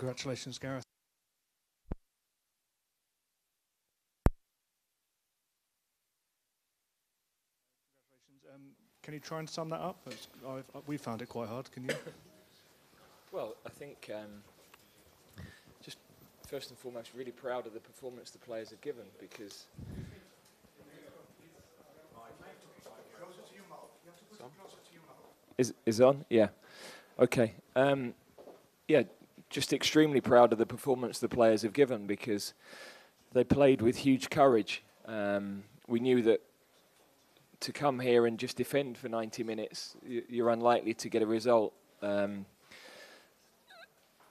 Congratulations, Gareth. Can you try and sum that up? We found it quite hard. Can you? Well, I think just first and foremost, really proud of the performance the players have given because. Is on? Yeah. Okay. Yeah, just extremely proud of the performance the players have given because they played with huge courage. We knew that to come here and just defend for 90 minutes, you're unlikely to get a result.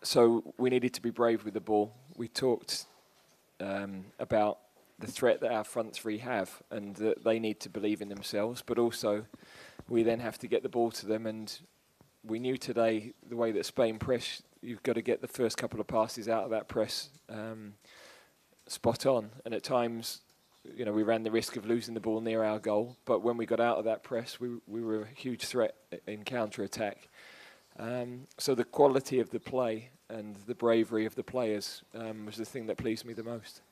So we needed to be brave with the ball. We talked about the threat that our front three have and that they need to believe in themselves, but also we then have to get the ball to them. And we knew today the way that Spain press, you've got to get the first couple of passes out of that press spot on. And at times, you know, we ran the risk of losing the ball near our goal, but when we got out of that press, we were a huge threat in counter-attack. So the quality of the play and the bravery of the players was the thing that pleased me the most.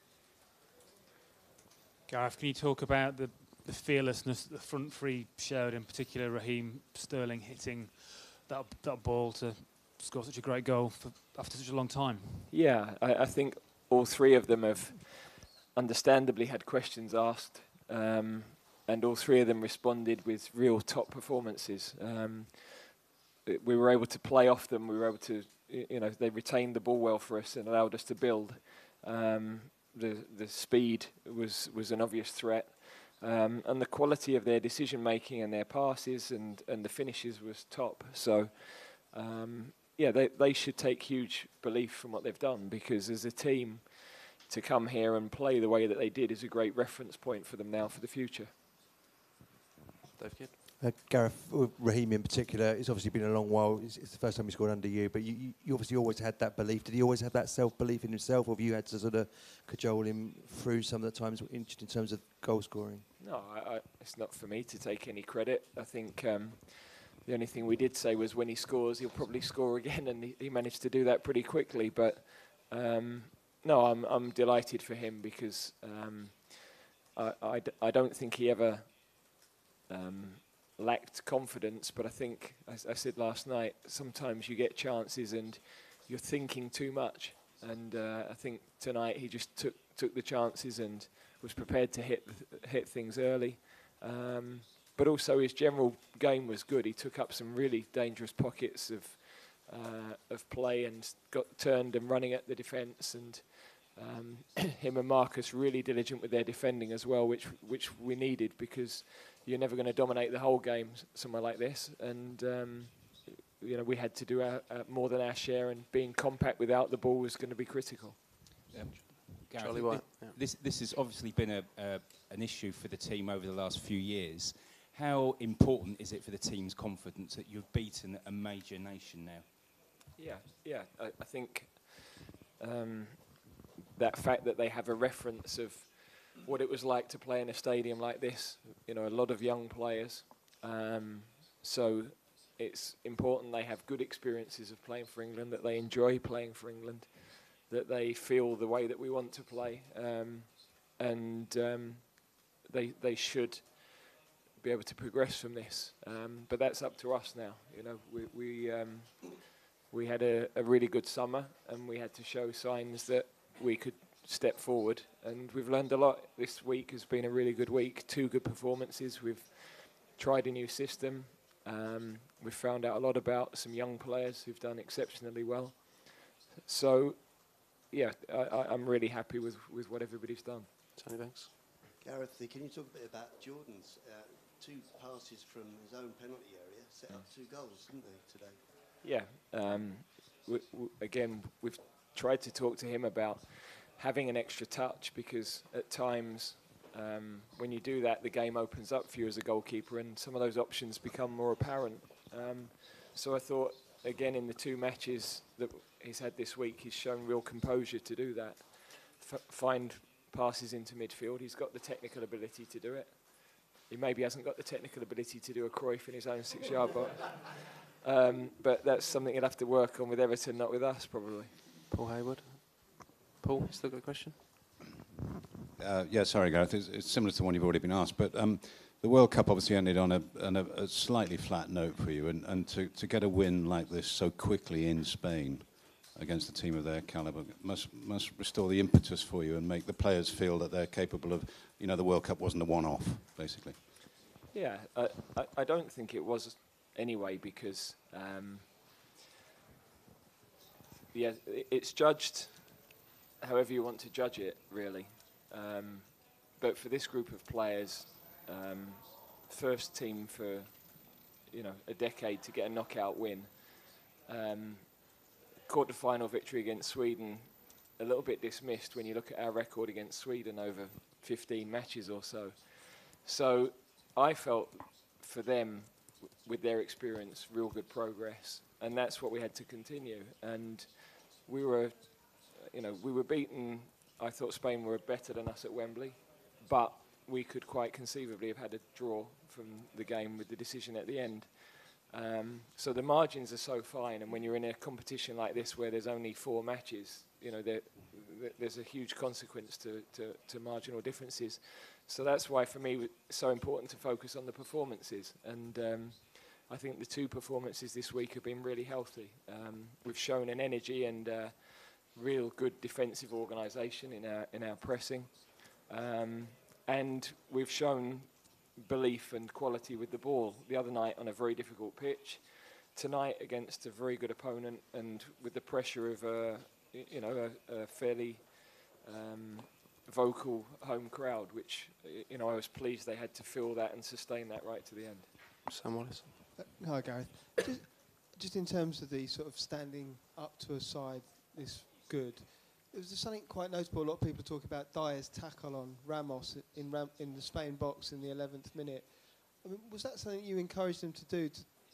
Gareth, can you talk about the fearlessness that the front three showed, in particular Raheem Sterling hitting that ball to score such a great goal after such a long time? Yeah, I think all three of them have understandably had questions asked, and all three of them responded with real top performances. We were able to play off them. We were able to, you know, they retained the ball well for us and allowed us to build. The speed was an obvious threat, and the quality of their decision making and their passes and the finishes was top. So, yeah, they should take huge belief from what they've done because as a team, to come here and play the way that they did is a great reference point for them now for the future. Dave Kidd. Gareth, Raheem in particular, it's obviously been a long while. It's the first time he scored under you, but you obviously always had that belief. Did he always have that self-belief in himself, or have you had to sort of cajole him through some of the times in terms of goal scoring? No, it's not for me to take any credit. I think the only thing we did say was when he scores, he'll probably score again, and he managed to do that pretty quickly. But no, I'm delighted for him because I don't think he ever lacked confidence, but I think, as I said last night, sometimes you get chances and you're thinking too much. And I think tonight he just took the chances and was prepared to hit things early. But also his general game was good. He took up some really dangerous pockets of play and got turned and running at the defence. And him and Marcus really diligent with their defending as well, which we needed because you're never going to dominate the whole game somewhere like this. And you know, we had to do more than our share, and being compact without the ball was going to be critical. Gareth, Charlie White. This has obviously been an issue for the team over the last few years. How important is it for the team's confidence that you've beaten a major nation now? Yeah. I think that fact that they have a reference of what it was like to play in a stadium like this, you know, a lot of young players. So it's important they have good experiences of playing for England, that they enjoy playing for England, that they feel the way that we want to play, and they should be able to progress from this. But that's up to us now. You know, we had a really good summer, and we had to show signs that we could step forward, and we've learned a lot. This week has been a really good week. 2 good performances. We've tried a new system. We've found out a lot about some young players who've done exceptionally well. So, yeah, I'm really happy with what everybody's done. Tony Banks. Gareth, can you talk a bit about Jordan's 2 passes from his own penalty area, set up 2 goals, didn't they, today? Yeah. Again, we've tried to talk to him about having an extra touch because at times when you do that, the game opens up for you as a goalkeeper and some of those options become more apparent. So I thought, again, in the 2 matches that he's had this week, he's shown real composure to do that. Find passes into midfield. He's got the technical ability to do it. He maybe hasn't got the technical ability to do a Cruyff in his own 6-yard box. But that's something he'll have to work on with Everton, not with us, probably. Paul Hayward. Paul, you still got a question? Yeah, sorry, Gareth. It's similar to the one you've already been asked, but the World Cup obviously ended on a slightly flat note for you, and to get a win like this so quickly in Spain against a team of their calibre must restore the impetus for you and make the players feel that they're capable of, the World Cup wasn't a one-off, basically. Yeah, I don't think it was anyway, because it's judged however you want to judge it, really. But for this group of players, first team for a decade to get a knockout win, quarter-final victory against Sweden, a little bit dismissed when you look at our record against Sweden over 15 matches or so. So I felt for them, with their experience, real good progress, and that's what we had to continue. And we were beaten. I thought Spain were better than us at Wembley, but we could quite conceivably have had a draw from the game with the decision at the end. So the margins are so fine, and when you're in a competition like this where there's only 4 matches, there's a huge consequence to marginal differences. So that's why, for me, it's so important to focus on the performances. And I think the 2 performances this week have been really healthy. We've shown an energy and real good defensive organisation in our pressing, and we've shown belief and quality with the ball. The other night on a very difficult pitch, tonight against a very good opponent, and with the pressure of a fairly vocal home crowd, which I was pleased they had to fill that and sustain that right to the end. Sam Wallace. Hi, Gareth. Just in terms of the sort of standing up to a side this good, there was something quite notable. A lot of people talk about Dyer's tackle on Ramos in the Spain box in the 11th minute. I mean, was that something you encouraged them to do,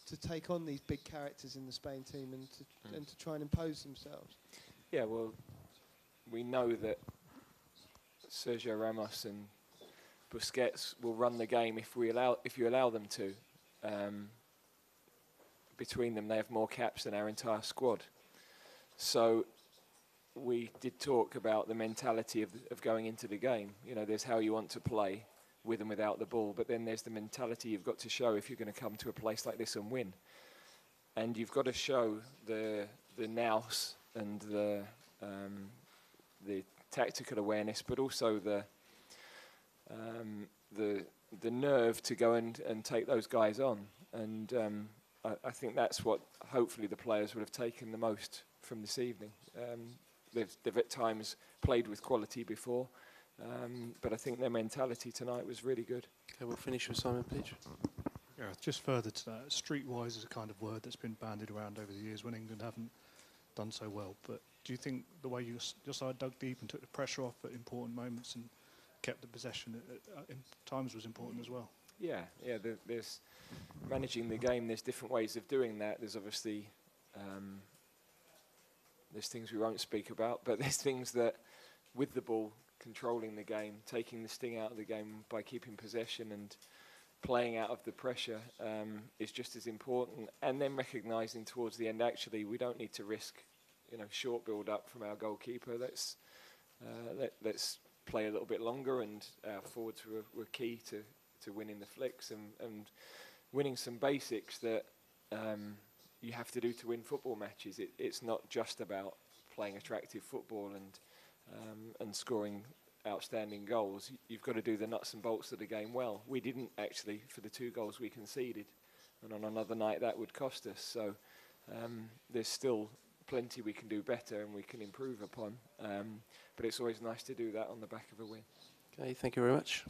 to take on these big characters in the Spain team and to try and impose themselves? Yeah, well, we know that Sergio Ramos and Busquets will run the game if you allow them to. Between them, they have more caps than our entire squad. So we did talk about the mentality of going into the game. There's how you want to play with and without the ball, but then there's the mentality you've got to show if you're going to come to a place like this and win. And you've got to show the nous and the tactical awareness, but also the nerve to go and take those guys on. And I think that's what hopefully the players would have taken the most from this evening. They've at times played with quality before, but I think their mentality tonight was really good. Okay, we'll finish with Simon Peach. Yeah, just further to that, streetwise is a kind of word that's been bandied around over the years when England haven't done so well. But do you think the way your side dug deep and took the pressure off at important moments and kept the possession in times was important as well? Yeah. There's managing the game. There's different ways of doing that. There's obviously there's things we won't speak about, but there's things that, with the ball, controlling the game, taking the sting out of the game by keeping possession and playing out of the pressure is just as important. And then recognising towards the end, actually, we don't need to risk, short build-up from our goalkeeper. Let's play a little bit longer, and our forwards were key to winning the flicks and winning some basics that you have to do to win football matches. It's not just about playing attractive football and scoring outstanding goals. You've got to do the nuts and bolts of the game well. We didn't actually for the 2 goals we conceded, and on another night that would cost us. So there's still plenty we can do better and we can improve upon, but it's always nice to do that on the back of a win. Okay, thank you very much.